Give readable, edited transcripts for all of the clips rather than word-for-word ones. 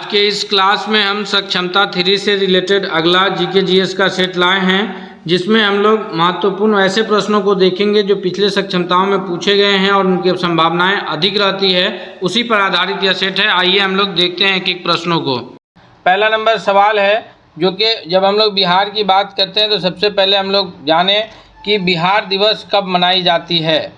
के इस क्लास में हम सक्षमता 3 से रिलेटेड अगला जीके जीएस का सेट लाए हैं, जिसमें हम लोग महत्वपूर्ण ऐसे प्रश्नों को देखेंगे जो पिछले सक्षमताओं में पूछे गए हैं और उनकी संभावनाएं अधिक रहती है। उसी पर आधारित यह सेट है। आइए हम लोग देखते हैं एक एक प्रश्नों को। पहला नंबर सवाल है, जो कि जब हम लोग बिहार की बात करते हैं तो सबसे पहले हम लोग जाने कि बिहार दिवस कब मनाई जाती है।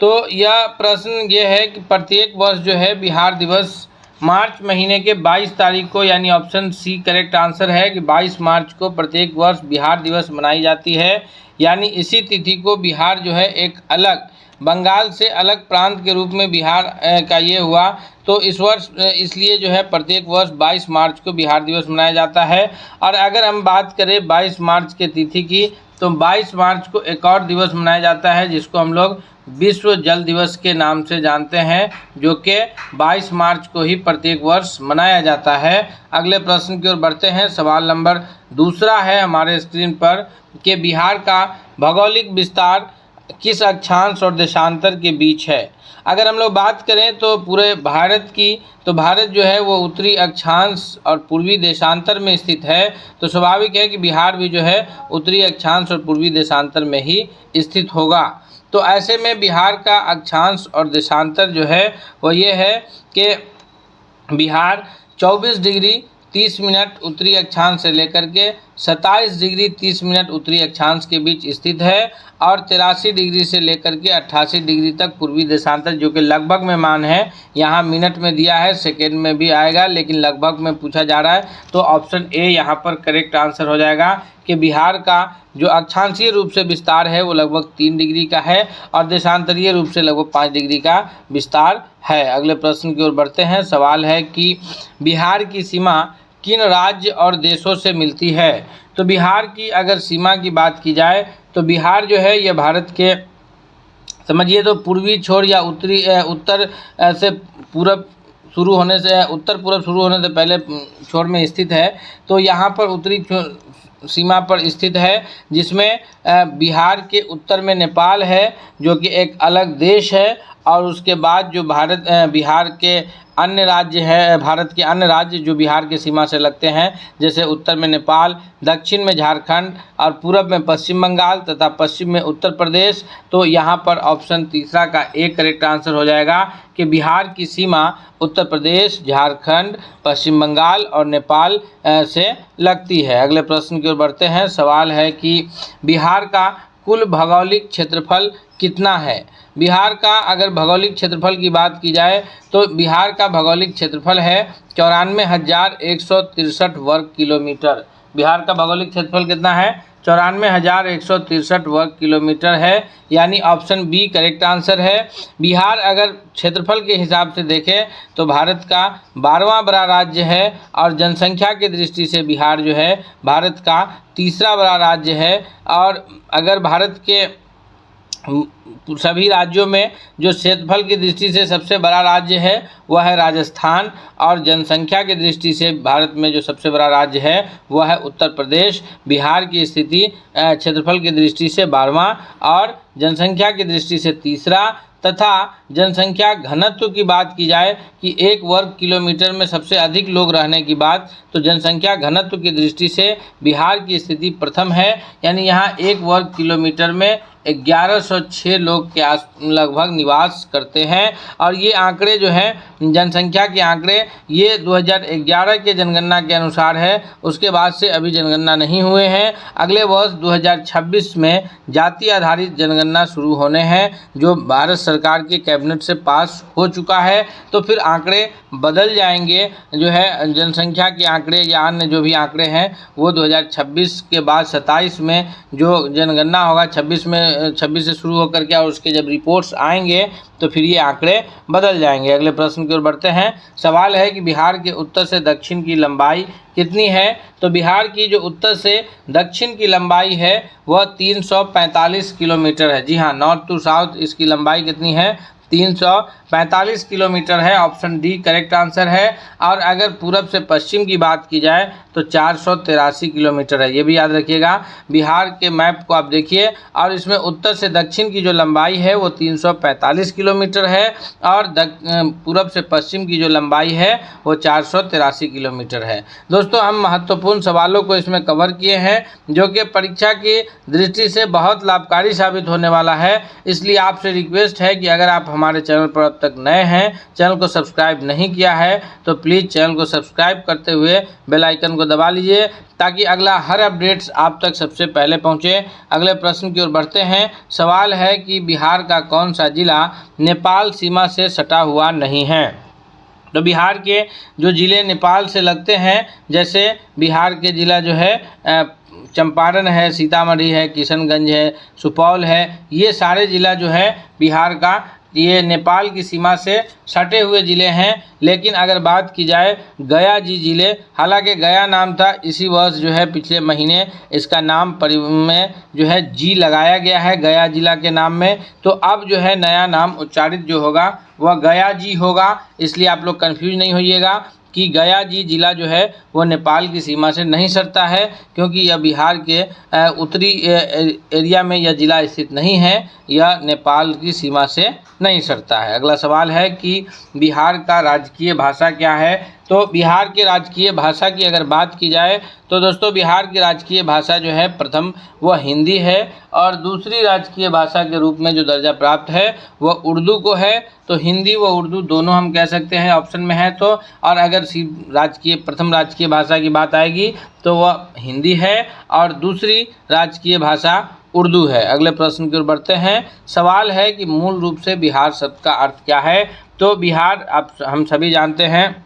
तो यह प्रश्न ये है कि प्रत्येक वर्ष जो है बिहार दिवस मार्च महीने के 22 तारीख को, यानी ऑप्शन सी करेक्ट आंसर है कि 22 मार्च को प्रत्येक वर्ष बिहार दिवस मनाई जाती है। यानी इसी तिथि को बिहार जो है एक अलग बंगाल से अलग प्रांत के रूप में बिहार का ये हुआ, तो इस वर्ष इसलिए जो है प्रत्येक वर्ष 22 मार्च को बिहार दिवस मनाया जाता है। और अगर हम बात करें 22 मार्च के तिथि की, तो 22 मार्च को एक और दिवस मनाया जाता है जिसको हम लोग विश्व जल दिवस के नाम से जानते हैं, जो कि 22 मार्च को ही प्रत्येक वर्ष मनाया जाता है। अगले प्रश्न की ओर बढ़ते हैं। सवाल नंबर दूसरा है हमारे स्क्रीन पर कि बिहार का भौगोलिक विस्तार किस अक्षांश और देशांतर के बीच है। अगर हम लोग बात करें तो पूरे भारत की, तो भारत जो है वो उत्तरी अक्षांश और पूर्वी देशांतर में स्थित है। तो स्वाभाविक है कि बिहार भी जो है उत्तरी अक्षांश और पूर्वी देशांतर में ही स्थित होगा। तो ऐसे में बिहार का अक्षांश और देशांतर जो है वो ये है कि बिहार 24 डिग्री 30 मिनट उत्तरी अक्षांश से लेकर के 27 डिग्री 30 मिनट उत्तरी अक्षांश के बीच स्थित है, और 83 डिग्री से लेकर के 88 डिग्री तक पूर्वी देशांतर, जो कि लगभग में मान है, यहाँ मिनट में दिया है, सेकेंड में भी आएगा, लेकिन लगभग में पूछा जा रहा है। तो ऑप्शन ए यहाँ पर करेक्ट आंसर हो जाएगा कि बिहार का जो अक्षांशीय रूप से विस्तार है वो लगभग 3 डिग्री का है और देशांतरीय रूप से लगभग 5 डिग्री का विस्तार है। अगले प्रश्न की ओर बढ़ते हैं। सवाल है कि बिहार की सीमा किन राज्य और देशों से मिलती है। तो बिहार की अगर सीमा की बात की जाए तो बिहार जो है ये भारत के, समझिए तो पूर्वी छोर या उत्तर से पूरब शुरू होने से, उत्तर पूरब शुरू होने से पहले छोर में स्थित है। तो यहाँ पर उत्तरी सीमा पर स्थित है, जिसमें बिहार के उत्तर में नेपाल है, जो कि एक अलग देश है। और उसके बाद जो बिहार के अन्य राज्य है, भारत के अन्य राज्य जो बिहार के सीमा से लगते हैं, जैसे उत्तर में नेपाल, दक्षिण में झारखंड और पूरब में पश्चिम बंगाल तथा पश्चिम में उत्तर प्रदेश। तो यहाँ पर ऑप्शन तीसरा का एक करेक्ट आंसर हो जाएगा कि बिहार की सीमा उत्तर प्रदेश, झारखंड, पश्चिम बंगाल और नेपाल से लगती है। अगले प्रश्न की ओर बढ़ते हैं। सवाल है कि बिहार का कुल भौगोलिक क्षेत्रफल कितना है। बिहार का अगर भौगोलिक क्षेत्रफल की बात की जाए तो बिहार का भौगोलिक क्षेत्रफल है 94,163 वर्ग किलोमीटर। बिहार का भौगोलिक क्षेत्रफल कितना है? 94,163 वर्ग किलोमीटर है, यानी ऑप्शन बी करेक्ट आंसर है। बिहार अगर क्षेत्रफल के हिसाब से देखें तो भारत का 12वां बड़ा राज्य है और जनसंख्या की दृष्टि से बिहार जो है भारत का तीसरा बड़ा राज्य है। और अगर भारत के सभी राज्यों में जो क्षेत्रफल की दृष्टि से सबसे बड़ा राज्य है वह है राजस्थान, और जनसंख्या की दृष्टि से भारत में जो सबसे बड़ा राज्य है वह है उत्तर प्रदेश। बिहार की स्थिति क्षेत्रफल की दृष्टि से 12वां और जनसंख्या की दृष्टि से तीसरा, तथा जनसंख्या घनत्व की बात की जाए कि 1 वर्ग किलोमीटर में सबसे अधिक लोग रहने की बात, तो जनसंख्या घनत्व की दृष्टि से बिहार की स्थिति प्रथम है, यानी यहाँ 1 वर्ग किलोमीटर में 1106 लोग के लगभग निवास करते हैं। और ये आंकड़े जो हैं जनसंख्या के आंकड़े ये 2011 के जनगणना के अनुसार है, उसके बाद से अभी जनगणना नहीं हुए हैं। अगले वर्ष 2026 में जाति आधारित जनगणना शुरू होने हैं, जो भारत सरकार के कैबिनेट से पास हो चुका है। तो फिर आंकड़े बदल जाएंगे, जो है जनसंख्या के आंकड़े या अन्य जो भी आंकड़े हैं वो 2026 के बाद 27 में जो जनगणना होगा 26 से शुरू होकर के, और उसके जब रिपोर्ट्स आएंगे तो फिर ये आंकड़े बदल जाएंगे। अगले प्रश्न की ओर बढ़ते हैं। सवाल है कि बिहार के उत्तर से दक्षिण की लंबाई कितनी है। तो बिहार की जो उत्तर से दक्षिण की लंबाई है वह 345 किलोमीटर है। जी हाँ, नॉर्थ टू साउथ इसकी लंबाई कितनी है? 345 किलोमीटर है, ऑप्शन डी करेक्ट आंसर है। और अगर पूरब से पश्चिम की बात की जाए तो 483 किलोमीटर है, ये भी याद रखिएगा। बिहार के मैप को आप देखिए और इसमें उत्तर से दक्षिण की जो लंबाई है वो 345 किलोमीटर है और पूरब से पश्चिम की जो लंबाई है वो 483 किलोमीटर है। दोस्तों हम महत्वपूर्ण सवालों को इसमें कवर किए हैं जो कि परीक्षा की दृष्टि से बहुत लाभकारी साबित होने वाला है। इसलिए आपसे रिक्वेस्ट है कि अगर आप हमारे चैनल पर अब तक नए हैं, चैनल को सब्सक्राइब नहीं किया है तो प्लीज़ चैनल को सब्सक्राइब करते हुए बेल आइकन को दबा लीजिए ताकि अगला हर अपडेट्स आप तक सबसे पहले पहुंचे। अगले प्रश्न की ओर बढ़ते हैं। सवाल है कि बिहार का कौन सा जिला नेपाल सीमा से सटा हुआ नहीं है। तो बिहार के जो ज़िले नेपाल से लगते हैं, जैसे बिहार के ज़िला जो है चंपारण है, सीतामढ़ी है, किशनगंज है, सुपौल है, ये सारे ज़िला जो है बिहार का ये नेपाल की सीमा से सटे हुए ज़िले हैं। लेकिन अगर बात की जाए गया जी ज़िले, हालांकि गया नाम था, इसी वर्ष जो है पिछले महीने इसका नाम में जो है जी लगाया गया है गया जिला के नाम में। तो अब जो है नया नाम उच्चारित जो होगा वह गया जी होगा, इसलिए आप लोग कन्फ्यूज नहीं होइएगा कि गया जी जिला जो है वो नेपाल की सीमा से नहीं सटता है, क्योंकि यह बिहार के उत्तरी एरिया में यह जिला स्थित नहीं है, यह नेपाल की सीमा से नहीं सटता है। अगला सवाल है कि बिहार का राजकीय भाषा क्या है। तो बिहार के राजकीय भाषा की अगर बात की जाए तो दोस्तों बिहार की राजकीय भाषा जो है प्रथम वह हिंदी है और दूसरी राजकीय भाषा के रूप में जो दर्जा प्राप्त है वह उर्दू को है। तो हिंदी व उर्दू दोनों हम कह सकते हैं ऑप्शन में है। तो और अगर प्रथम राजकीय भाषा की बात आएगी तो वह हिंदी है और दूसरी राजकीय भाषा उर्दू है। अगले प्रश्न की ओर बढ़ते हैं। सवाल है कि मूल रूप से बिहार शब्द का अर्थ क्या है। तो बिहार हम सभी जानते हैं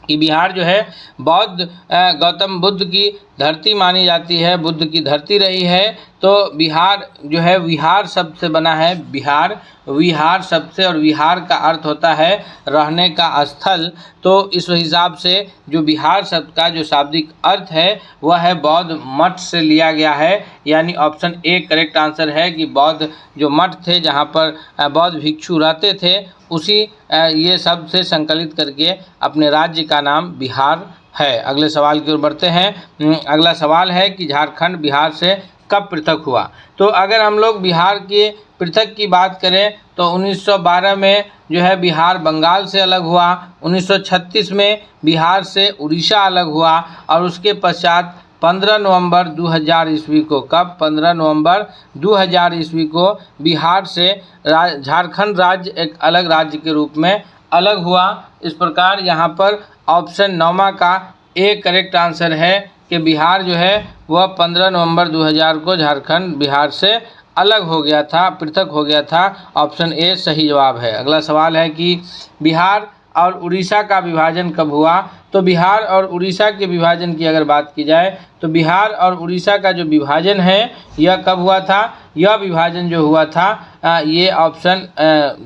कि बिहार जो है बौद्ध गौतम बुद्ध की धरती मानी जाती है, बुद्ध की धरती रही है। तो बिहार जो है विहार शब्द से बना है, विहार शब्द से, और विहार का अर्थ होता है रहने का स्थल। तो इस हिसाब से जो बिहार शब्द का जो शाब्दिक अर्थ है वह है बौद्ध मठ से लिया गया है, यानी ऑप्शन ए करेक्ट आंसर है कि बौद्ध जो मठ थे जहाँ पर बौद्ध भिक्षु रहते थे उसी ये शब्द से संकलित करके अपने राज्य का नाम बिहार है। अगले सवाल की ओर बढ़ते हैं। अगला सवाल है कि झारखंड बिहार से कब पृथक हुआ। तो अगर हम लोग बिहार के पृथक की बात करें तो 1912 में जो है बिहार बंगाल से अलग हुआ, 1936 में बिहार से उड़ीसा अलग हुआ और उसके पश्चात 15 नवंबर 2000 ईस्वी को, कब 15 नवंबर 2000 ईस्वी को बिहार से झारखंड राज्य एक अलग राज्य के रूप में अलग हुआ। इस प्रकार यहाँ पर ऑप्शन 9 का ए करेक्ट आंसर है कि बिहार जो है वह 15 नवंबर 2000 को झारखंड बिहार से अलग हो गया था, पृथक हो गया था। ऑप्शन ए सही जवाब है। अगला सवाल है कि बिहार और उड़ीसा का विभाजन कब हुआ। तो बिहार और उड़ीसा के विभाजन की अगर बात की जाए तो बिहार और उड़ीसा का जो विभाजन है यह कब हुआ था। यह विभाजन जो हुआ था ये ऑप्शन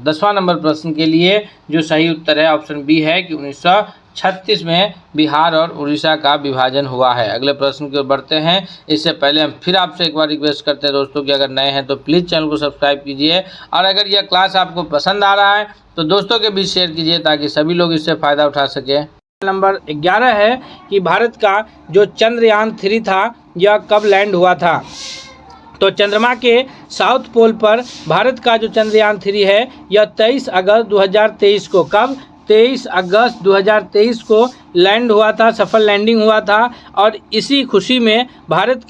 10वां नंबर प्रश्न के लिए जो सही उत्तर है ऑप्शन बी है कि 1936 में बिहार और उड़ीसा का विभाजन हुआ है। अगले प्रश्न की ओर बढ़ते हैं। इससे पहले हम फिर आपसे एक बार रिक्वेस्ट करते हैं दोस्तों कि अगर नए हैं तो प्लीज़ चैनल को सब्सक्राइब कीजिए और अगर यह क्लास आपको पसंद आ रहा है तो दोस्तों के बीच शेयर कीजिए ताकि सभी लोग इससे फ़ायदा उठा सकें। नंबर 11 है कि भारत का जो चंद्रयान 3 था यह कब लैंड हुआ था। तो चंद्रमा के साउथ पोल पर भारत का जो चंद्रयान 3 है यह 23 अगस्त 2023 को, कब 23 अगस्त 2023 को लैंड हुआ था, सफल लैंडिंग हुआ था। और इसी खुशी में भारत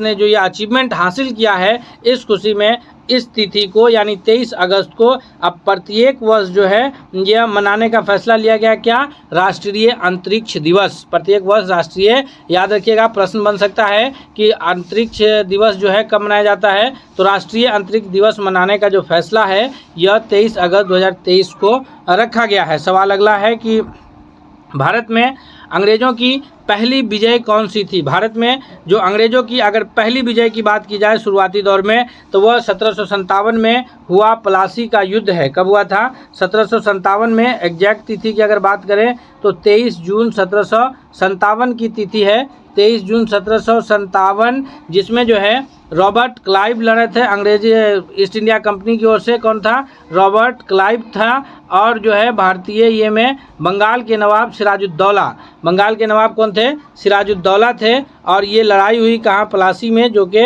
ने जो यह अचीवमेंट हासिल किया है, इस खुशी में इस तिथि को यानी 23 अगस्त को अब प्रत्येक वर्ष जो है यह मनाने का फैसला लिया गया। क्या? राष्ट्रीय अंतरिक्ष दिवस। प्रत्येक वर्ष राष्ट्रीय, याद रखिएगा प्रश्न बन सकता है कि अंतरिक्ष दिवस जो है कब मनाया जाता है। तो राष्ट्रीय अंतरिक्ष दिवस मनाने का जो फैसला है यह 23 अगस्त 2023 को रखा गया है। सवाल अगला है कि भारत में अंग्रेज़ों की पहली विजय कौन सी थी। भारत में जो अंग्रेज़ों की अगर पहली विजय की बात की जाए शुरुआती दौर में तो वह 1757 में हुआ प्लासी का युद्ध है। कब हुआ था? 1757 में। एग्जैक्ट तिथि की अगर बात करें तो 23 जून 1757 की तिथि है, 23 जून 1757, जिसमें जो है रॉबर्ट क्लाइव लड़े थे अंग्रेजी ईस्ट इंडिया कंपनी की ओर से। कौन था? रॉबर्ट क्लाइव था। और जो है भारतीय ये में बंगाल के नवाब सिराजुद्दौला, बंगाल के नवाब कौन थे? सिराजुद्दौला थे। और ये लड़ाई हुई कहाँ? प्लासी में, जो कि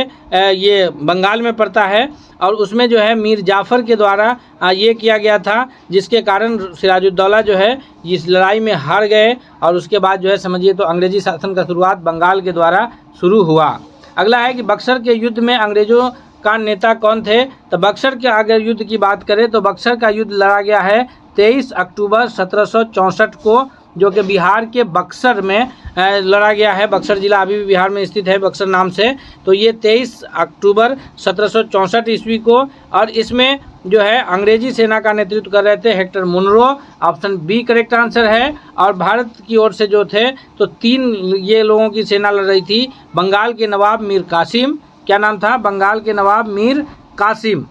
ये बंगाल में पड़ता है। और उसमें जो है मीर जाफ़र के द्वारा ये किया गया था, जिसके कारण सिराजुद्दौला जो है इस लड़ाई में हार गए। और उसके बाद जो है समझिए तो अंग्रेजी शासन का शुरुआत बंगाल के द्वारा शुरू हुआ। अगला है कि बक्सर के युद्ध में अंग्रेज़ों का नेता कौन थे? तो बक्सर के अगर युद्ध की बात करें तो बक्सर का युद्ध लड़ा गया है 23 अक्टूबर 1764 को, जो कि बिहार के बक्सर में लड़ा गया है। बक्सर जिला अभी भी बिहार में स्थित है बक्सर नाम से। तो ये 23 अक्टूबर 1764 ईस्वी को। और इसमें जो है अंग्रेजी सेना का नेतृत्व कर रहे थे Hector Munro. Option B correct answer है। और भारत की ओर से जो थे तो 3 ये लोगों की सेना लड़ रही थी। बंगाल के नवाब मीर कासिम, क्या नाम था? बंगाल के नवाब मीर कासिम।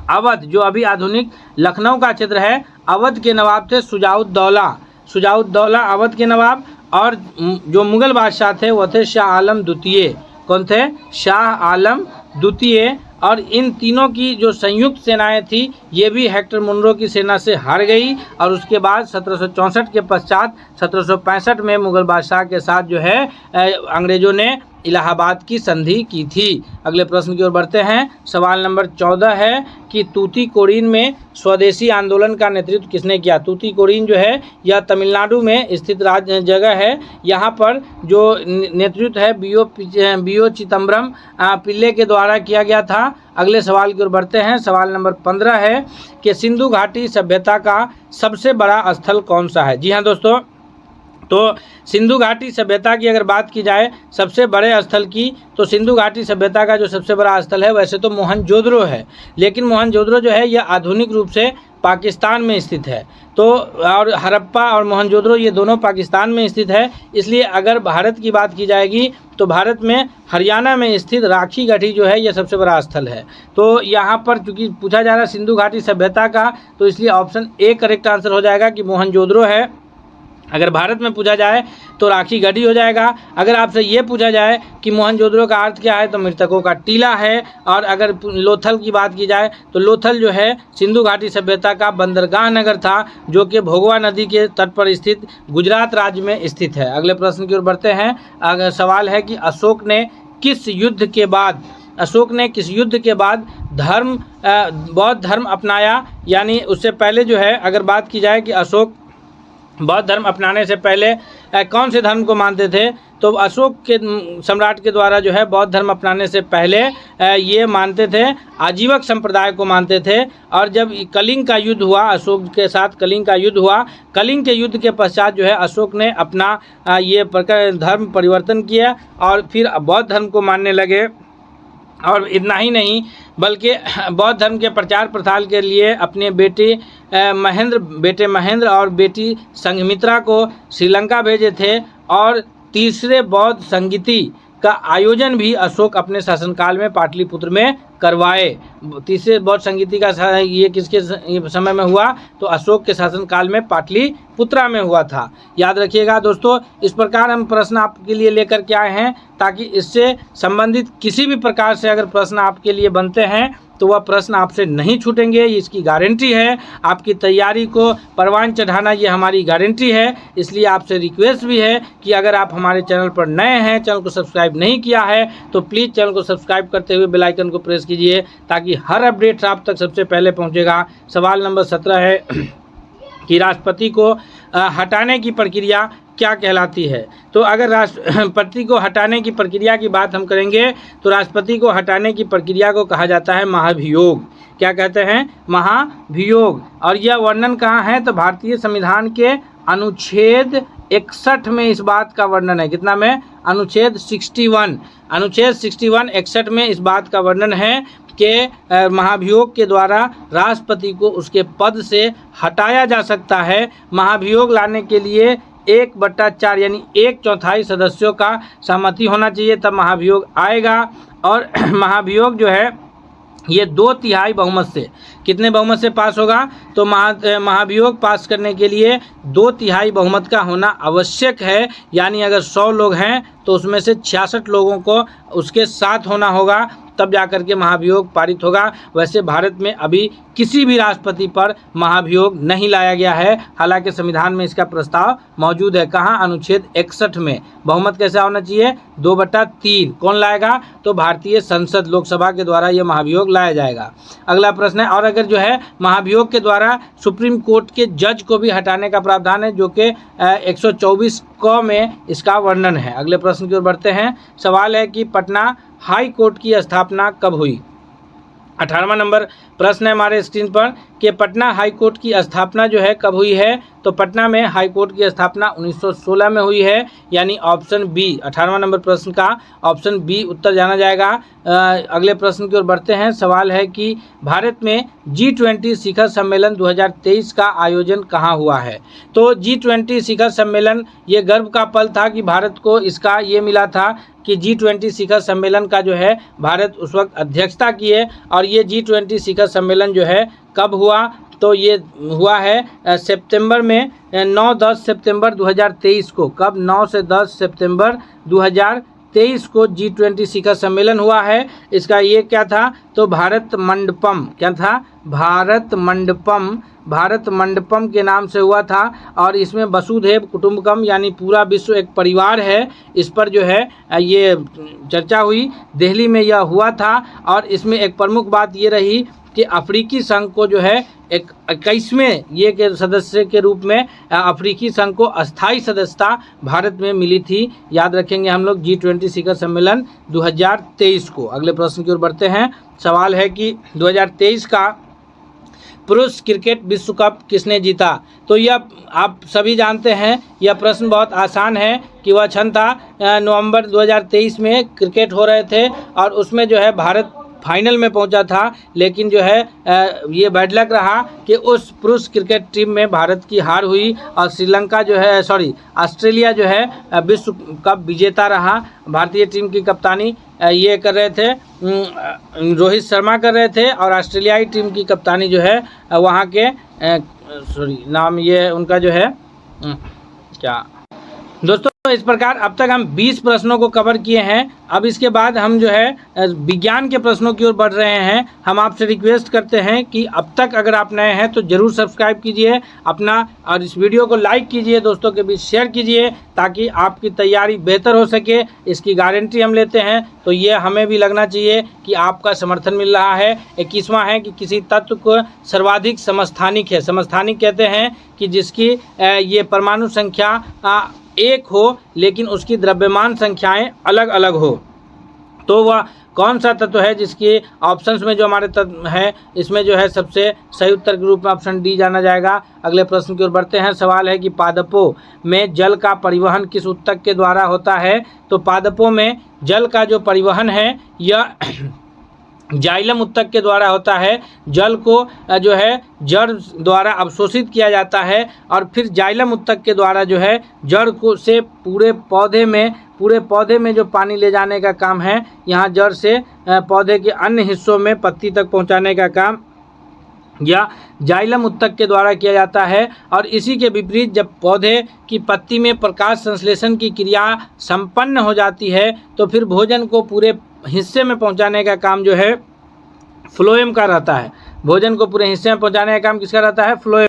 अवध, जो अभी आधुनिक लखनऊ का क्षेत्र है, अवध के नवाब थे शुजाउद्दौला, शुजाउद्दौला अवध के नवाब। और जो मुग़ल बादशाह थे वो थे शाह आलम द्वितीय। कौन थे? शाह आलम द्वितीय। और इन तीनों की जो संयुक्त सेनाएं थी ये भी हेक्टर मुनरो की सेना से हार गई। और उसके बाद 1764 के पश्चात 1765 में मुग़ल बादशाह के साथ जो है अंग्रेज़ों ने इलाहाबाद की संधि की थी। अगले प्रश्न की ओर बढ़ते हैं। सवाल नंबर 14 है कि तूतीकोरिन में स्वदेशी आंदोलन का नेतृत्व किसने किया? तूतीकोरिन जो है यह तमिलनाडु में स्थित जगह है। यहाँ पर जो नेतृत्व है बी.ओ. चिदम्बरम पिल्ले के द्वारा किया गया था। अगले सवाल की ओर बढ़ते हैं। सवाल नंबर 15 है कि सिंधु घाटी सभ्यता का सबसे बड़ा स्थल कौन सा है? जी हाँ दोस्तों, तो सिंधु घाटी सभ्यता की अगर बात की जाए सबसे बड़े स्थल की, तो सिंधु घाटी सभ्यता का जो सबसे बड़ा स्थल है वैसे तो मोहनजोदड़ो है। लेकिन मोहनजोदड़ो जो है यह आधुनिक रूप से पाकिस्तान में स्थित है। तो और हड़प्पा और मोहनजोदड़ो ये दोनों पाकिस्तान में स्थित है। इसलिए अगर भारत की बात की जाएगी तो भारत में हरियाणा में स्थित राखी गढ़ी जो है यह सबसे बड़ा स्थल है। तो यहाँ पर चूँकि पूछा जा रहा है सिंधु घाटी सभ्यता का, तो इसलिए ऑप्शन ए करेक्ट आंसर हो जाएगा कि मोहनजोदड़ो है। अगर भारत में पूछा जाए तो राखी गढ़ी हो जाएगा। अगर आपसे ये पूछा जाए कि मोहनजोदड़ो का अर्थ क्या है तो मृतकों का टीला है। और अगर लोथल की बात की जाए तो लोथल जो है सिंधु घाटी सभ्यता का बंदरगाह नगर था, जो कि भोगवा नदी के तट पर स्थित गुजरात राज्य में स्थित है। अगले प्रश्न की ओर बढ़ते हैं। अगर सवाल है कि अशोक ने किस युद्ध के बाद बौद्ध धर्म अपनाया? यानी उससे पहले जो है अगर बात की जाए कि अशोक बौद्ध धर्म अपनाने से पहले कौन से धर्म को मानते थे, तो अशोक के सम्राट के द्वारा जो है बौद्ध धर्म अपनाने से पहले ये मानते थे आजीवक संप्रदाय को मानते थे। और जब कलिंग का युद्ध हुआ, अशोक के साथ कलिंग का युद्ध हुआ, कलिंग के युद्ध के पश्चात जो है अशोक ने अपना ये धर्म परिवर्तन किया और फिर बौद्ध धर्म को मानने लगे। और इतना ही नहीं बल्कि बौद्ध धर्म के प्रचार प्रसार के लिए अपने बेटे महेंद्र और बेटी संघमित्रा को श्रीलंका भेजे थे। और तीसरे बौद्ध संगीति का आयोजन भी अशोक अपने शासनकाल में पाटलिपुत्र में करवाए। तीसरे बौद्ध संगीति का ये किसके समय में हुआ? तो अशोक के शासनकाल में पाटलिपुत्रा में हुआ था। याद रखिएगा दोस्तों, इस प्रकार हम प्रश्न आपके लिए लेकर के आए हैं ताकि इससे संबंधित किसी भी प्रकार से अगर प्रश्न आपके लिए बनते हैं तो वह प्रश्न आपसे नहीं छूटेंगे, इसकी गारंटी है। आपकी तैयारी को परवान चढ़ाना ये हमारी गारंटी है। इसलिए आपसे रिक्वेस्ट भी है कि अगर आप हमारे चैनल पर नए हैं, चैनल को सब्सक्राइब नहीं किया है, तो प्लीज़ चैनल को सब्सक्राइब करते हुए बेल आइकन को प्रेस कीजिए ताकि हर अपडेट आप तक सबसे पहले पहुंचेगा। सवाल नंबर 17 है कि राष्ट्रपति को हटाने की प्रक्रिया क्या कहलाती है? तो अगर राष्ट्रपति को हटाने की प्रक्रिया की बात हम करेंगे तो राष्ट्रपति को हटाने की प्रक्रिया को कहा जाता है महाभियोग। क्या कहते हैं? महाभियोग। और यह वर्णन कहाँ है? तो भारतीय संविधान के अनुच्छेद 61 में इस बात का वर्णन है। कितना में? अनुच्छेद 61। अनुच्छेद 61-61 में इस बात का वर्णन है कि महाभियोग के द्वारा राष्ट्रपति को उसके पद से हटाया जा सकता है। महाभियोग लाने के लिए 1/4 यानी 1/4 सदस्यों का सहमति होना चाहिए, तब महाभियोग आएगा। और महाभियोग जो है ये 2/3 बहुमत से, कितने बहुमत से पास होगा? तो महाभियोग पास करने के लिए 2/3 बहुमत का होना आवश्यक है। यानी अगर 100 लोग हैं तो उसमें से 66 लोगों को उसके साथ होना होगा। तब जाकर के महाभियोग पारित होगा। वैसे भारत में अभी किसी भी राष्ट्रपति पर महाभियोग नहीं लाया गया है, हालांकि संविधान में इसका प्रस्ताव मौजूद है। कहाँ? अनुच्छेद 61 में। बहुमत कैसा होना चाहिए? 2/3। कौन लाएगा? तो भारतीय संसद लोकसभा के द्वारा यह महाभियोग लाया जाएगा। अगला प्रश्न है, और अगर जो है महाभियोग के द्वारा सुप्रीम कोर्ट के जज को भी हटाने का प्रावधान है, जो कि 124 क में इसका वर्णन है। अगले प्रश्न की ओर बढ़ते हैं। सवाल है कि पटना हाई कोर्ट की स्थापना कब हुई? 18वां नंबर प्रश्न है हमारे स्क्रीन पर कि पटना हाई कोर्ट की स्थापना जो है कब हुई है? तो पटना में हाई कोर्ट की स्थापना 1916 में हुई है, यानी ऑप्शन बी। 18वां नंबर प्रश्न का ऑप्शन बी उत्तर जाना जाएगा। अगले प्रश्न की ओर बढ़ते हैं। सवाल है कि भारत में G20 शिखर सम्मेलन 2023 का आयोजन कहाँ हुआ है? तो G20 शिखर सम्मेलन ये गर्व का पल था कि भारत को इसका ये मिला था कि G20 शिखर सम्मेलन का जो है भारत उस वक्त अध्यक्षता किए। और ये G20 शिखर सम्मेलन जो है कब हुआ? तो ये हुआ है सितंबर में 9-10 सितंबर 2023 को। कब? 9 से 10 सितंबर 2023 को G20 शिखर सम्मेलन हुआ है। इसका ये क्या था? तो भारत मंडपम। क्या था? भारत मंडपम के नाम से हुआ था। और इसमें वसुधैव कुटुंबकम यानी पूरा विश्व एक परिवार है, इस पर जो है ये चर्चा हुई। दिल्ली में यह हुआ था। और इसमें एक प्रमुख बात ये रही कि अफ्रीकी संघ को जो है 21वें ये के सदस्य के रूप में अफ्रीकी संघ को अस्थायी सदस्यता भारत में मिली थी। याद रखेंगे हम लोग G20 शिखर सम्मेलन 2023 को। अगले प्रश्न की ओर बढ़ते हैं। सवाल है कि 2023 का पुरुष क्रिकेट विश्व कप किसने जीता? तो यह आप सभी जानते हैं, यह प्रश्न बहुत आसान है कि वह क्षण था नवंबर 2023 में क्रिकेट हो रहे थे और उसमें जो है भारत फाइनल में पहुंचा था। लेकिन जो है ये बैड लक रहा कि उस पुरुष क्रिकेट टीम में भारत की हार हुई और श्रीलंका जो है ऑस्ट्रेलिया जो है विश्व कप विजेता रहा। भारतीय टीम की कप्तानी ये कर रहे थे रोहित शर्मा कर रहे थे और ऑस्ट्रेलियाई टीम की कप्तानी जो है वहाँ के नाम ये उनका जो है क्या दोस्तों। इस प्रकार अब तक हम 20 प्रश्नों को कवर किए हैं। अब इसके बाद हम जो है विज्ञान के प्रश्नों की ओर बढ़ रहे हैं। हम आपसे रिक्वेस्ट करते हैं कि अब तक अगर आप नए हैं तो ज़रूर सब्सक्राइब कीजिए अपना, और इस वीडियो को लाइक कीजिए, दोस्तों के बीच शेयर कीजिए ताकि आपकी तैयारी बेहतर हो सके। इसकी गारंटी हम लेते हैं, तो ये हमें भी लगना चाहिए कि आपका समर्थन मिल रहा है। 21वां है कि किसी तत्व को सर्वाधिक समस्थानिक है। समस्थानिक कहते हैं कि जिसकी ये परमाणु संख्या एक हो लेकिन उसकी द्रव्यमान संख्याएं अलग अलग हो। तो वह कौन सा तत्व है जिसके ऑप्शंस में जो हमारे तत्व है इसमें जो है सबसे सही उत्तर के रूप में ऑप्शन डी जाना जाएगा। अगले प्रश्न की ओर बढ़ते हैं। सवाल है कि पादपों में जल का परिवहन किस ऊतक के द्वारा होता है? तो पादपों में जल का जो परिवहन है यह जाइलम ऊतक के द्वारा होता है। जल को जो है जड़ द्वारा अवशोषित किया जाता है और फिर जाइलम ऊतक के द्वारा जो है जड़ को से पूरे पौधे में जो पानी ले जाने का काम है, यहाँ जड़ से पौधे के अन्य हिस्सों में पत्ती तक पहुँचाने का काम या जाइलम ऊतक के द्वारा किया जाता है। और इसी के विपरीत जब पौधे की पत्ती में प्रकाश संश्लेषण की क्रिया संपन्न हो जाती है तो फिर भोजन को पूरे हिस्से में पहुंचाने का काम जो है फ्लोएम का रहता है। भोजन को पूरे हिस्से में पहुंचाने का काम किसका रहता है? फ्लोएम।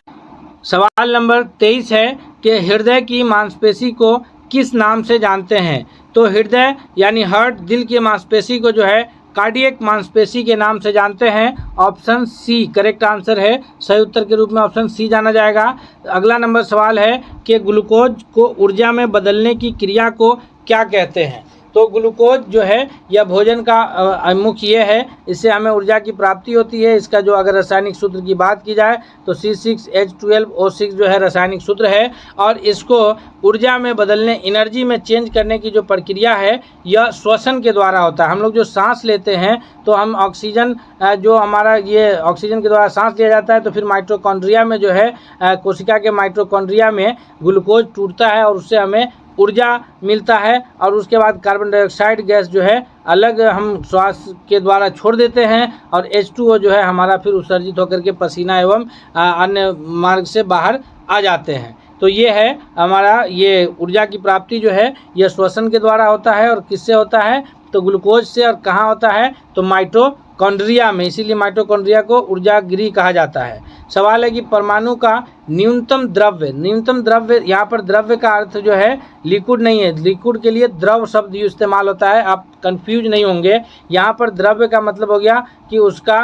सवाल नंबर 23 है कि हृदय की मांसपेशी को किस नाम से जानते हैं? तो हृदय यानी हार्ट, दिल की मांसपेशी को जो है कार्डियक मांसपेशी के नाम से जानते हैं। ऑप्शन सी करेक्ट आंसर है। सही उत्तर के रूप में ऑप्शन सी जाना जाएगा। अगला नंबर सवाल है कि ग्लूकोज को ऊर्जा में बदलने की क्रिया को क्या कहते हैं? तो ग्लूकोज जो है यह भोजन का मुख्य ये है, इससे हमें ऊर्जा की प्राप्ति होती है। इसका जो अगर रासायनिक सूत्र की बात की जाए तो C6H12O6 जो है रासायनिक सूत्र है। और इसको ऊर्जा में बदलने, एनर्जी में चेंज करने की जो प्रक्रिया है यह श्वसन के द्वारा होता है। हम लोग जो सांस लेते हैं तो हम ऑक्सीजन जो हमारा ये ऑक्सीजन के द्वारा सांस लिया जाता है, तो फिर माइटोकॉन्ड्रिया में जो है कोशिका के माइटोकॉन्ड्रिया में ग्लूकोज टूटता है और उससे हमें ऊर्जा मिलता है। और उसके बाद कार्बन डाइऑक्साइड गैस जो है अलग हम श्वास के द्वारा छोड़ देते हैं और H2O जो है हमारा फिर उत्सर्जित होकर के पसीना एवं अन्य मार्ग से बाहर आ जाते हैं। तो ये है हमारा, ये ऊर्जा की प्राप्ति जो है ये श्वसन के द्वारा होता है। और किससे होता है? तो ग्लूकोज से। और कहाँ होता है? तो माइटोकॉन्ड्रिया में, इसीलिए माइटोकॉन्ड्रिया को ऊर्जा गृह कहा जाता है। सवाल है कि परमाणु का न्यूनतम द्रव्य, यहाँ पर द्रव्य का अर्थ जो है लिक्विड नहीं है, लिक्विड के लिए द्रव शब्द इस्तेमाल होता है, आप कंफ्यूज नहीं होंगे। यहाँ पर द्रव्य का मतलब हो गया कि उसका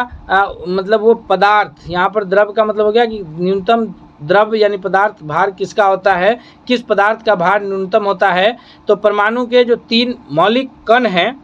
मतलब वो पदार्थ, यहाँ पर द्रव्य का मतलब हो गया कि न्यूनतम द्रव्य यानी पदार्थ भार किसका होता है, किस पदार्थ का भार न्यूनतम होता है। तो परमाणु के जो 3 मौलिक कण हैं,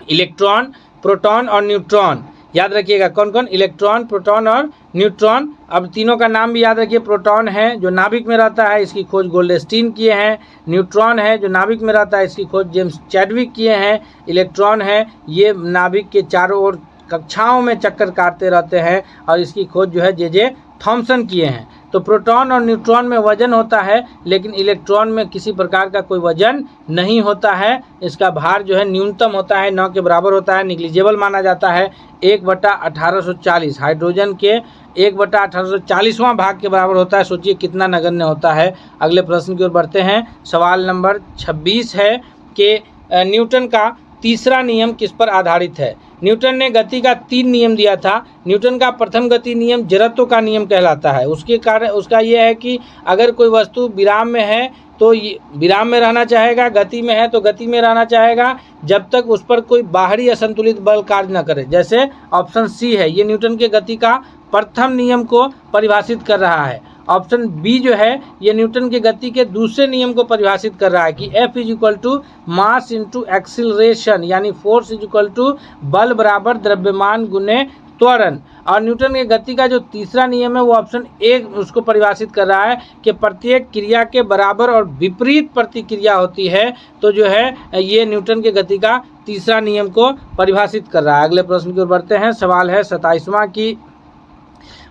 इलेक्ट्रॉन, प्रोटॉन और न्यूट्रॉन, याद रखिएगा कौन कौन? इलेक्ट्रॉन, प्रोटॉन और न्यूट्रॉन। अब तीनों का नाम भी याद रखिए। प्रोटॉन है जो नाभिक में रहता है, इसकी खोज गोल्डस्टीन किए हैं। न्यूट्रॉन है जो नाभिक में रहता है, इसकी खोज जेम्स चैडविक किए हैं। इलेक्ट्रॉन है ये नाभिक के चारों ओर कक्षाओं में चक्कर काटते रहते हैं और इसकी खोज जो है जे थॉमसन किए हैं। तो प्रोटॉन और न्यूट्रॉन में वजन होता है, लेकिन इलेक्ट्रॉन में किसी प्रकार का कोई वजन नहीं होता है। इसका भार जो है न्यूनतम होता है, 9 के बराबर होता है, निग्लिजिबल माना जाता है। 1/1840 हाइड्रोजन के 1/1840वां भाग के बराबर होता है। सोचिए कितना नगण्य होता है। अगले प्रश्न की ओर बढ़ते हैं। सवाल नंबर 26 है कि न्यूटन का तीसरा नियम किस पर आधारित है? न्यूटन ने गति का 3 नियम दिया था। न्यूटन का प्रथम गति नियम जड़त्व का नियम कहलाता है। उसके कारण उसका यह है कि अगर कोई वस्तु विराम में है तो विराम में रहना चाहेगा, गति में है तो गति में रहना चाहेगा, जब तक उस पर कोई बाहरी असंतुलित बल कार्य न करे। जैसे ऑप्शन सी है, ये न्यूटन के गति का प्रथम नियम को परिभाषित कर रहा है। ऑप्शन बी जो है ये न्यूटन के गति के दूसरे नियम को परिभाषित कर रहा है कि F = मास इंटू एक्सिलरेशन, यानी फोर्स = बल बराबर द्रव्यमान गुने त्वरण। और न्यूटन के गति का जो तीसरा नियम है वो ऑप्शन ए उसको परिभाषित कर रहा है कि प्रत्येक क्रिया के बराबर और विपरीत प्रतिक्रिया होती है। तो जो है ये न्यूटन के गति का तीसरा नियम को परिभाषित कर रहा है। अगले प्रश्न की ओर बढ़ते हैं। सवाल है 27वां की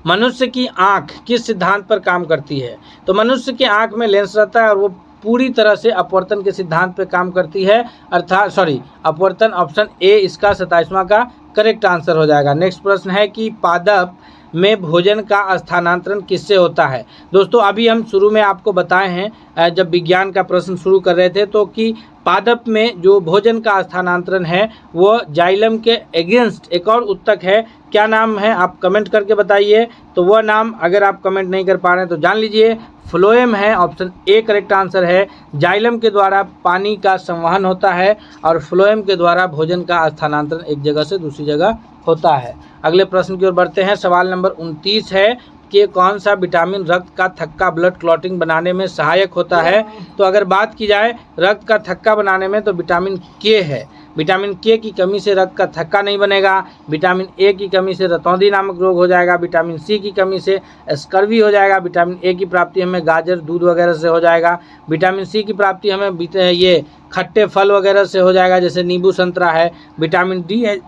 मनुष्य की आँख किस सिद्धांत पर काम करती है? तो मनुष्य की आँख में लेंस रहता है और वो पूरी तरह से अपवर्तन के सिद्धांत पर काम करती है, अर्थात अपवर्तन। ऑप्शन ए इसका 27वां का करेक्ट आंसर हो जाएगा। नेक्स्ट प्रश्न है कि पादप में भोजन का स्थानांतरण किससे होता है? दोस्तों अभी हम शुरू में आपको बताए हैं जब विज्ञान का प्रश्न शुरू कर रहे थे तो कि पादप में जो भोजन का स्थानांतरण है वो जाइलम के एगेंस्ट एक और उत्तक है। क्या नाम है आप कमेंट करके बताइए। तो वह नाम अगर आप कमेंट नहीं कर पा रहे हैं तो जान लीजिए, फ्लोएम है। ऑप्शन ए करेक्ट आंसर है। जाइलम के द्वारा पानी का संवहन होता है और फ्लोएम के द्वारा भोजन का स्थानांतरण एक जगह से दूसरी जगह होता है। अगले प्रश्न की ओर बढ़ते हैं। सवाल नंबर 29 है कि कौन सा विटामिन रक्त का थक्का ब्लड क्लॉटिंग बनाने में सहायक होता है? तो अगर बात की जाए रक्त का थक्का बनाने में तो विटामिन के है। विटामिन के की कमी से रक्त का थक्का नहीं बनेगा। विटामिन ए की कमी से रतौंधी नामक रोग हो जाएगा। विटामिन सी की कमी से स्कर्वी हो जाएगा। विटामिन ए की प्राप्ति हमें गाजर दूध वगैरह से हो जाएगा। विटामिन सी की प्राप्ति हमें ये खट्टे फल वगैरह से हो जाएगा, जैसे नींबू संतरा है। विटामिन डी है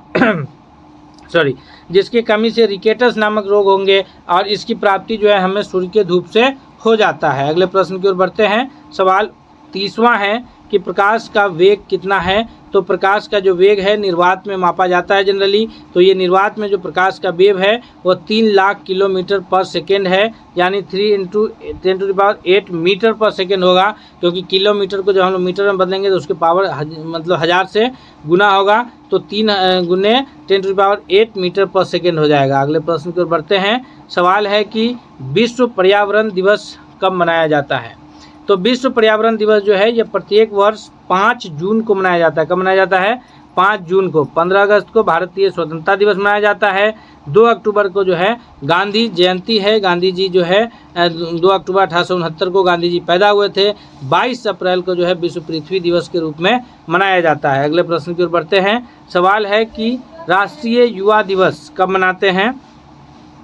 जिसकी कमी से रिकेटस नामक रोग होंगे और इसकी प्राप्ति जो है हमें सूर्य के धूप से हो जाता है। अगले प्रश्न की ओर बढ़ते हैं। सवाल 30वां है कि प्रकाश का वेग कितना है? तो प्रकाश का जो वेग है निर्वात में मापा जाता है जनरली। तो ये निर्वात में जो प्रकाश का वेग है वो 3 लाख किलोमीटर पर सेकेंड है, यानी 3 × 10⁸ मीटर पर सेकेंड होगा, क्योंकि किलोमीटर को जब हम लोग मीटर में बदलेंगे तो उसके पावर मतलब 1000 से गुना होगा। तो 3 × 10⁸ मीटर पर सेकेंड हो जाएगा। अगले प्रश्न की ओर बढ़ते हैं। सवाल है कि विश्व पर्यावरण दिवस कब मनाया जाता है? तो विश्व पर्यावरण दिवस जो है ये प्रत्येक वर्ष 5 जून को मनाया जाता है। कब मनाया जाता है? 5 जून को। 15 अगस्त को भारतीय स्वतंत्रता दिवस मनाया जाता है। 2 अक्टूबर को जो है गांधी जयंती है। गांधी जी जो है 2 अक्टूबर 1869 को गांधी जी पैदा हुए थे। 22 अप्रैल को जो है विश्व पृथ्वी दिवस के रूप में मनाया जाता है। अगले प्रश्न की ओर बढ़ते हैं। सवाल है कि राष्ट्रीय युवा दिवस कब मनाते हैं?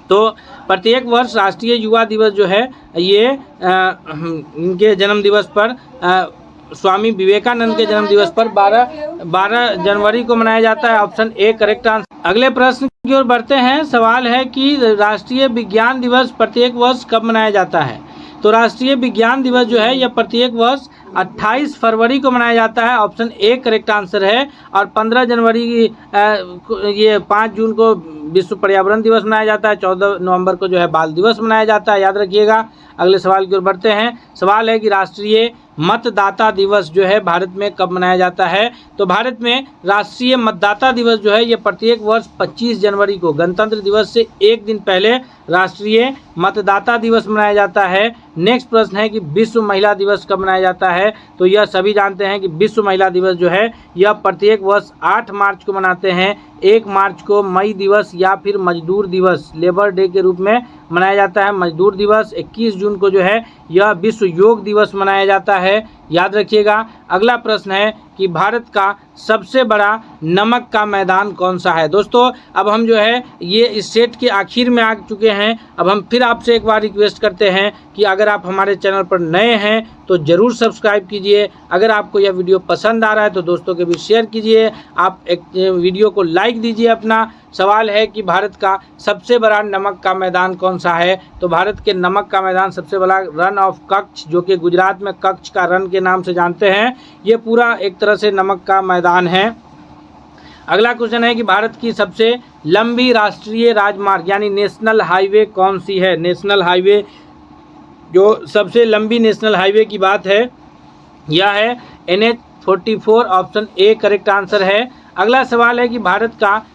तो प्रत्येक वर्ष राष्ट्रीय युवा दिवस जो है ये इनके जन्म दिवस पर स्वामी विवेकानंद के जन्म दिवस पर 12 जनवरी को मनाया जाता है। Option A correct answer. अगले प्रश्न की ओर बढ़ते हैं। सवाल है कि राष्ट्रीय विज्ञान दिवस प्रत्येक वर्ष कब मनाया जाता है? तो राष्ट्रीय विज्ञान दिवस जो है यह प्रत्येक वर्ष 28 फरवरी को मनाया जाता है। ऑप्शन ए करेक्ट आंसर है। और 15 जनवरी ये 5 जून को विश्व पर्यावरण दिवस मनाया जाता है। 14 नवंबर को जो है बाल दिवस मनाया जाता है, याद रखिएगा। अगले सवाल की ओर बढ़ते हैं। सवाल है कि राष्ट्रीय मतदाता दिवस जो है भारत में कब मनाया जाता है। तो भारत में राष्ट्रीय मतदाता दिवस जो है ये प्रत्येक वर्ष 25 जनवरी को गणतंत्र दिवस से एक दिन पहले राष्ट्रीय मतदाता दिवस मनाया जाता है। नेक्स्ट प्रश्न है कि विश्व महिला दिवस कब मनाया जाता है। तो यह सभी जानते हैं कि विश्व महिला दिवस जो है यह प्रत्येक वर्ष 8 मार्च को मनाते हैं। 1 मार्च को मई दिवस या फिर मजदूर दिवस लेबर डे के रूप में मनाया जाता है। मजदूर दिवस 21 जून को जो है यह विश्व योग दिवस मनाया जाता है, याद रखिएगा। अगला प्रश्न है कि भारत का सबसे बड़ा नमक का मैदान कौन सा है। दोस्तों अब हम जो है ये इस सेट के आखिर में आ चुके हैं। अब हम फिर आपसे एक बार रिक्वेस्ट करते हैं कि अगर आप हमारे चैनल पर नए हैं तो ज़रूर सब्सक्राइब कीजिए। अगर आपको यह वीडियो पसंद आ रहा है तो दोस्तों के बीच शेयर कीजिए। आप एक वीडियो को लाइक दीजिए अपना। सवाल है कि भारत का सबसे बड़ा नमक का मैदान कौन सा है। तो भारत के नमक का मैदान सबसे बड़ा रन ऑफ कच्छ, जो कि गुजरात में कच्छ का रन के नाम से जानते हैं, ये पूरा एक तरह से नमक का मैदान है। अगला क्वेश्चन है कि भारत की सबसे लंबी राष्ट्रीय राजमार्ग यानी नेशनल हाईवे कौन सी है। नेशनल हाईवे जो सबसे लंबी नेशनल हाईवे की बात है यह है NH-44, option A correct answer है। अगला सवाल है कि भारत का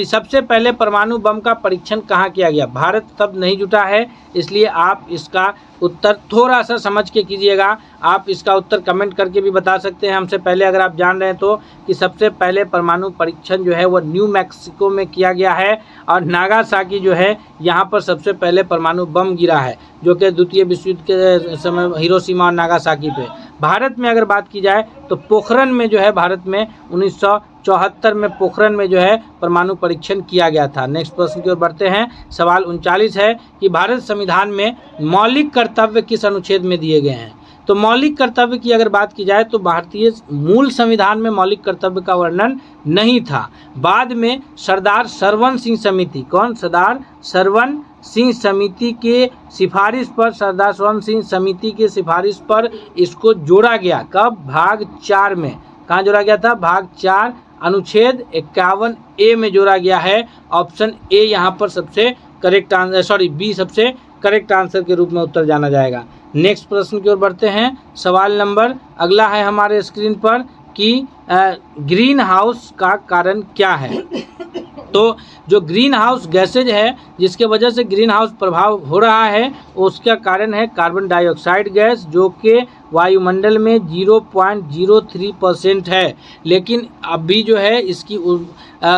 सबसे पहले परमाणु बम का परीक्षण कहाँ किया गया। भारत तब नहीं जुटा है, इसलिए आप इसका उत्तर थोड़ा सा समझ के कीजिएगा। आप इसका उत्तर कमेंट करके भी बता सकते हैं हमसे पहले, अगर आप जान रहे हैं तो, कि सबसे पहले परमाणु परीक्षण जो है वो न्यू मैक्सिको में किया गया है और नागासाकी जो है यहाँ पर सबसे पहले परमाणु बम गिरा है, जो कि द्वितीय विश्व युद्ध के समय हिरोशिमा और नागासाकी पे। भारत में अगर बात की जाए तो पोखरण में जो है भारत में 1974 में पोखरण में जो है परमाणु परीक्षण किया गया था। नेक्स्ट प्रश्न की ओर बढ़ते हैं। सवाल 39 है कि भारत संविधान में मौलिक कर्तव्य किस अनुच्छेद में दिए गए हैं। तो मौलिक कर्तव्य की अगर बात की जाए तो भारतीय मूल संविधान में मौलिक कर्तव्य का वर्णन नहीं था। बाद में सरदार सरवण सिंह समिति, कौन, सरदार सरवण सिंह समिति के सिफारिश पर, सरदार सरवण सिंह समिति के सिफारिश पर इसको जोड़ा गया। कब, भाग 4 में। कहाँ जोड़ा गया था, भाग 4 अनुच्छेद 51A में जोड़ा गया है। ऑप्शन ए यहाँ पर सबसे करेक्ट आंसर, बी सबसे करेक्ट आंसर के रूप में उत्तर जाना जाएगा। नेक्स्ट प्रश्न की ओर बढ़ते हैं। सवाल नंबर अगला है हमारे स्क्रीन पर कि ग्रीन हाउस का कारण क्या है। तो जो ग्रीन हाउस गैसेज है जिसके वजह से ग्रीन हाउस प्रभाव हो रहा है उसका कारण है कार्बन डाइऑक्साइड गैस, जो कि वायुमंडल में 0.03% है। लेकिन अभी जो है इसकी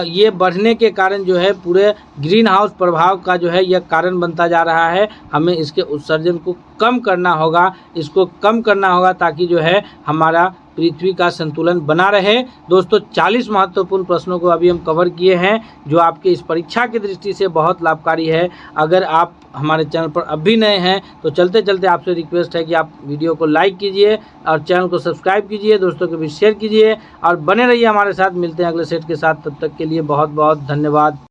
ये बढ़ने के कारण जो है पूरे ग्रीन हाउस प्रभाव का जो है यह कारण बनता जा रहा है। हमें इसके उत्सर्जन को कम करना होगा, इसको कम करना होगा ताकि जो है हमारा पृथ्वी का संतुलन बना रहे। दोस्तों 40 महत्वपूर्ण प्रश्नों को अभी हम कवर किए हैं जो आपके इस परीक्षा की दृष्टि से बहुत लाभकारी है। अगर आप हमारे चैनल पर अभी नए हैं तो चलते चलते आपसे रिक्वेस्ट है कि आप वीडियो को लाइक कीजिए और चैनल को सब्सक्राइब कीजिए, दोस्तों के बीच शेयर कीजिए और बने रहिए हमारे साथ। मिलते हैं अगले सेट के साथ, तब तक के लिए बहुत बहुत धन्यवाद।